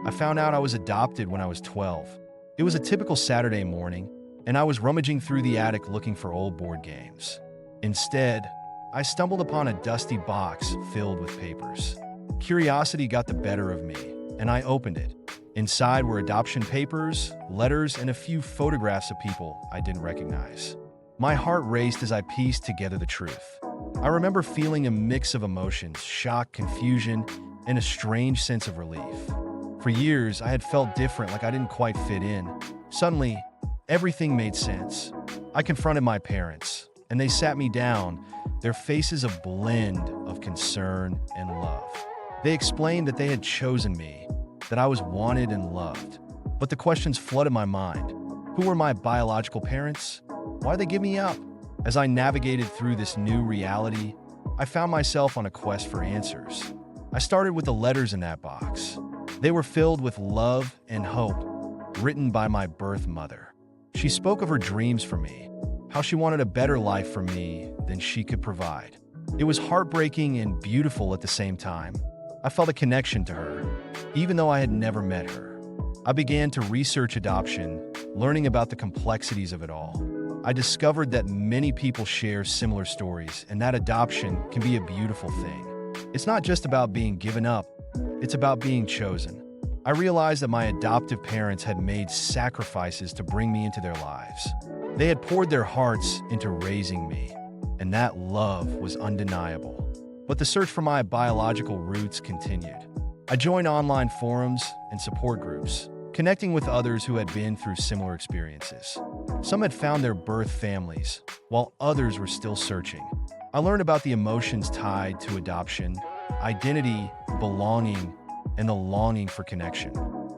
I found out I was adopted when I was 12. It was a typical Saturday morning, and I was rummaging through the attic looking for old board games. Instead, I stumbled upon a dusty box filled with papers. Curiosity got the better of me, and I opened it. Inside were adoption papers, letters, and a few photographs of people I didn't recognize. My heart raced as I pieced together the truth. I remember feeling a mix of emotions, shock, confusion, and a strange sense of relief. For years, I had felt different, like I didn't quite fit in. Suddenly, everything made sense. I confronted my parents, and they sat me down, their faces a blend of concern and love. They explained that they had chosen me, that I was wanted and loved. But the questions flooded my mind. Who were my biological parents? Why'd they give me up? As I navigated through this new reality, I found myself on a quest for answers. I started with the letters in that box. They were filled with love and hope, written by my birth mother. She spoke of her dreams for me, how she wanted a better life for me than she could provide. It was heartbreaking and beautiful at the same time. I felt a connection to her, even though I had never met her. I began to research adoption, learning about the complexities of it all. I discovered that many people share similar stories and that adoption can be a beautiful thing. It's not just about being given up, it's about being chosen. I realized that my adoptive parents had made sacrifices to bring me into their lives. They had poured their hearts into raising me, and that love was undeniable. But the search for my biological roots continued. I joined online forums and support groups, connecting with others who had been through similar experiences. Some had found their birth families, while others were still searching. I learned about the emotions tied to adoption, identity, belonging, and the longing for connection.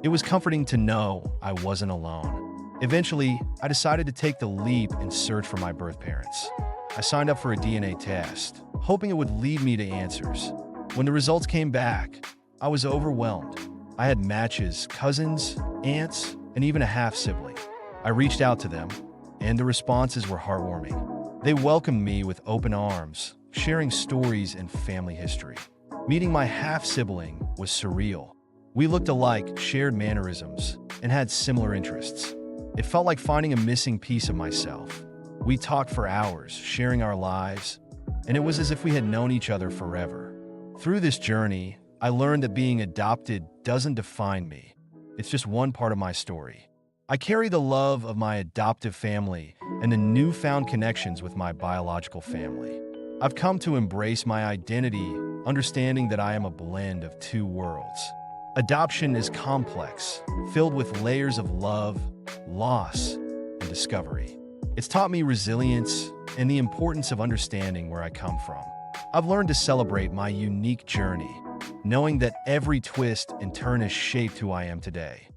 It was comforting to know I wasn't alone. Eventually, I decided to take the leap and search for my birth parents. I signed up for a DNA test, hoping it would lead me to answers. When the results came back, I was overwhelmed. I had matches, cousins, aunts, and even a half-sibling. I reached out to them, and the responses were heartwarming. They welcomed me with open arms, sharing stories and family history. Meeting my half-sibling was surreal. We looked alike, shared mannerisms, and had similar interests. It felt like finding a missing piece of myself. We talked for hours, sharing our lives, and it was as if we had known each other forever. Through this journey, I learned that being adopted doesn't define me. It's just one part of my story. I carry the love of my adoptive family and the newfound connections with my biological family. I've come to embrace my identity, understanding that I am a blend of two worlds. Adoption is complex, filled with layers of love, loss, and discovery. It's taught me resilience and the importance of understanding where I come from. I've learned to celebrate my unique journey, knowing that every twist and turn has shaped who I am today.